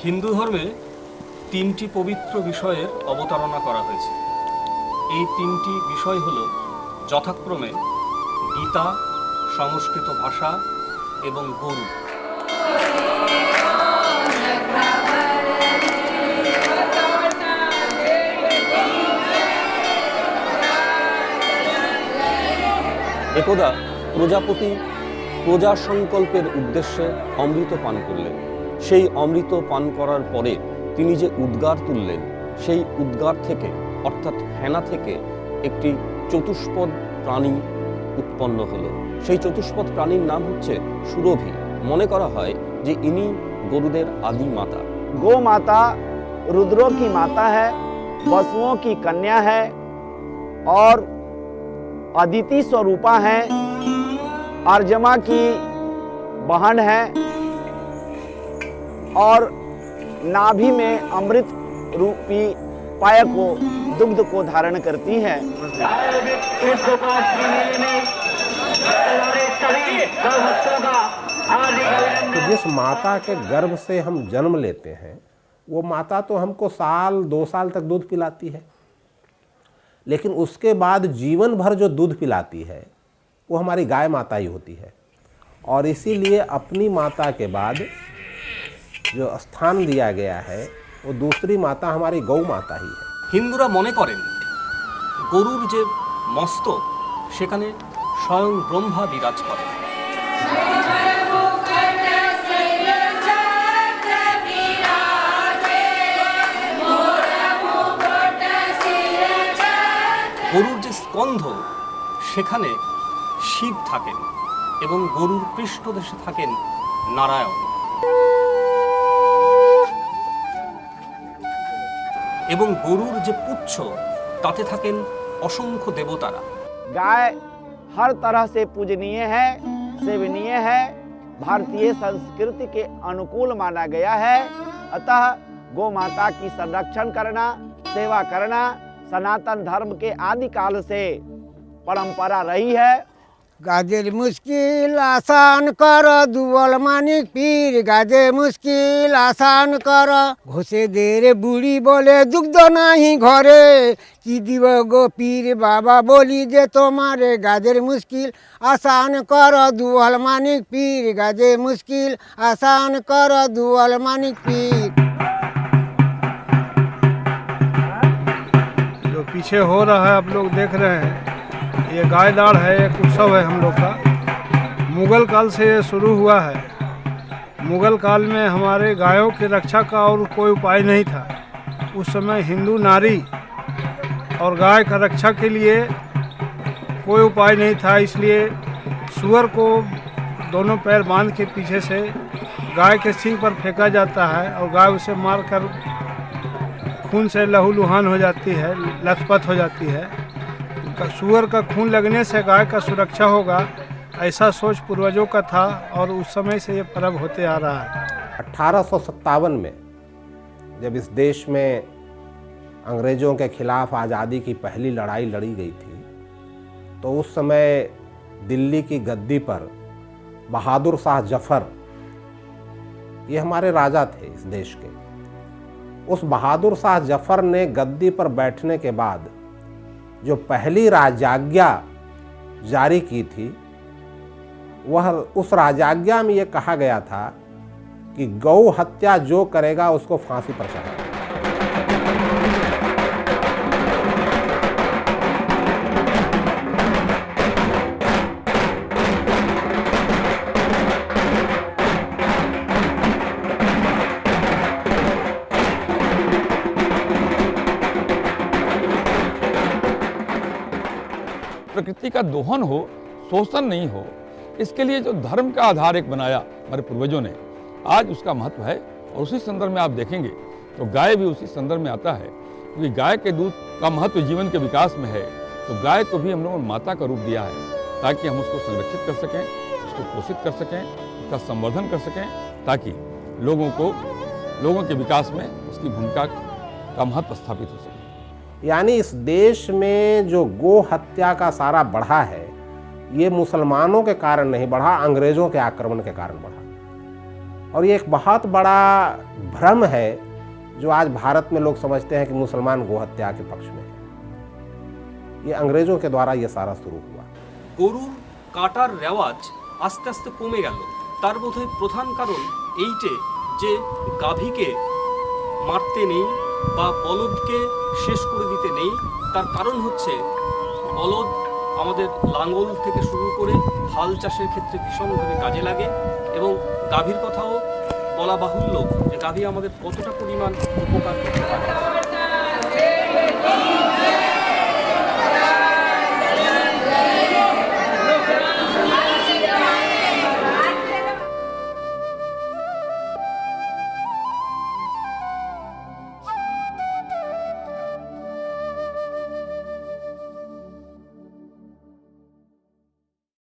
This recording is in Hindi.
হিন্দু ধর্মে তিনটি পবিত্র বিষয়ের অবতারণা করা হয়েছে। এই তিনটি বিষয় হল যথাক্রমে গীতা, সংস্কৃত ভাষা এবং গরু। একদা প্রজাপতি প্রজা সংকল্পের উদ্দেশ্যে অমৃত পান করলেন। সেই অমৃত পান করার পরে তিনি যে উদ্গার তুললেন, সেই উদ্গার থেকে অর্থাৎ ফেনা থেকে একটি চতুষ্পদ প্রাণী উৎপন্ন হলো। সেই চতুষ্পদ প্রাণীর নাম হচ্ছে সুরভি। মনে করা হয় যে ইনি গরুদের আদি মাতা। गौ माता रुद्रों की माता है, वसुओं की कन्या है और अदिति स्वरूपा है, अर्जमा की बहन है और नाभि में अमृत रूपी पाय को दुग्ध को धारण करती है। तो जिस माता के गर्भ से हम जन्म लेते हैं वो माता तो हमको साल 2 साल तक दूध पिलाती है, लेकिन उसके बाद जीवन भर जो दूध पिलाती है वो हमारी गाय माता ही होती है। और इसीलिए अपनी माता के बाद जो स्थान दिया गया है वो दूसरी माता हमारी गौ माता ही है। হিন্দুরা মনে করেন গরুর যে মস্তক সেখানে স্বয়ং ব্রহ্মা বিরাজ করেন। গরুর যে স্কন্ধ সেখানে শিব থাকেন এবং গরুর পৃষ্ঠদেশে থাকেন নারায়ণ। এবং গরুর যে পুচ্ছ তাতে থাকেন অসংখ্য দেবতারা। गाय हर तरह से पूजनीय है, सेवनीय है, भारतीय संस्कृति के अनुकूल माना गया है। अतः गौ माता की संरक्षण करना, सेवा करना सनातन धर्म के आदि काल से परंपरा रही है। गाजेर मुश्किल आसान कर दुवल मानिक पीर, गाजे मुश्किल आसान कर घोषे देर बुढ़ी बोले दुग्ध नहीं घरे, की दिव गो पीर बाबा बोली जे तुम्हारे गाजेर मुश्किल आसान कर दुवल मानिक पीर, गाजे मुश्किल आसान कर दुवल मानिक पीर। जो पीछे हो रहा है आप लोग देख रहे हैं, ये गाय दाढ़ है, एक उत्सव है हम लोग का। मुगल काल से ये शुरू हुआ है। मुगल काल में हमारे गायों की रक्षा का और कोई उपाय नहीं था। उस समय हिंदू नारी और गाय का रक्षा के लिए कोई उपाय नहीं था, इसलिए सूअर को दोनों पैर बांध के पीछे से गाय के सींग पर फेंका जाता है और गाय उसे मारकर खून से लहूलुहान हो जाती है, लथपथ हो जाती है। सूअर का खून लगने से गाय का सुरक्षा होगा, ऐसा सोच पूर्वजों का था और उस समय से ये पर्व होते आ रहा है। 1857 में जब इस देश में अंग्रेज़ों के खिलाफ आज़ादी की पहली लड़ाई लड़ी गई थी, तो उस समय दिल्ली की गद्दी पर बहादुर शाह जफ़र, ये हमारे राजा थे इस देश के। उस बहादुर शाह जफ़र ने गद्दी पर बैठने के बाद जो पहली राजाज्ञा जारी की थी, वह उस राजाज्ञा में ये कहा गया था कि गौ हत्या जो करेगा उसको फांसी पर चढ़ाएगा। प्रकृति का दोहन हो, शोषण नहीं हो, इसके लिए जो धर्म का आधार एक बनाया हमारे पूर्वजों ने, आज उसका महत्व है। और उसी संदर्भ में आप देखेंगे तो गाय भी उसी संदर्भ में आता है, क्योंकि गाय के दूध का महत्व जीवन के विकास में है। तो गाय को भी हम लोगों ने माता का रूप दिया है, ताकि हम उसको संरक्षित कर सकें, उसको पोषित कर सकें, उसका संवर्धन कर सकें, ताकि लोगों के विकास में उसकी भूमिका का महत्व स्थापित हो सके। यानी इस देश में जो गो हत्या का सारा बढ़ा है, ये मुसलमानों के कारण नहीं बढ़ा, अंग्रेज़ों के आक्रमण के कारण बढ़ा। और ये एक बहुत बड़ा भ्रम है जो आज भारत में लोग समझते हैं कि मुसलमान गोहत्या के पक्ष में है। ये अंग्रेजों के द्वारा ये सारा शुरू हुआ। গরুর কাটার রেওয়াজ আস্তে আস্তে কমে গেল, তার বোধহয় প্রধান কারণ এইটে যে গাভীকে মারতে নেই বা বলদকে শেষ করে দিতে নেই। তার কারণ হচ্ছে বলদ আমাদের লাঙ্গল থেকে শুরু করে হাল চাষের ক্ষেত্রে ভীষণভাবে কাজে লাগে, এবং গাভীর কথাও বলা বাহুল্য যে গাভী আমাদের কতটা পরিমাণ উপকার করতে পারে।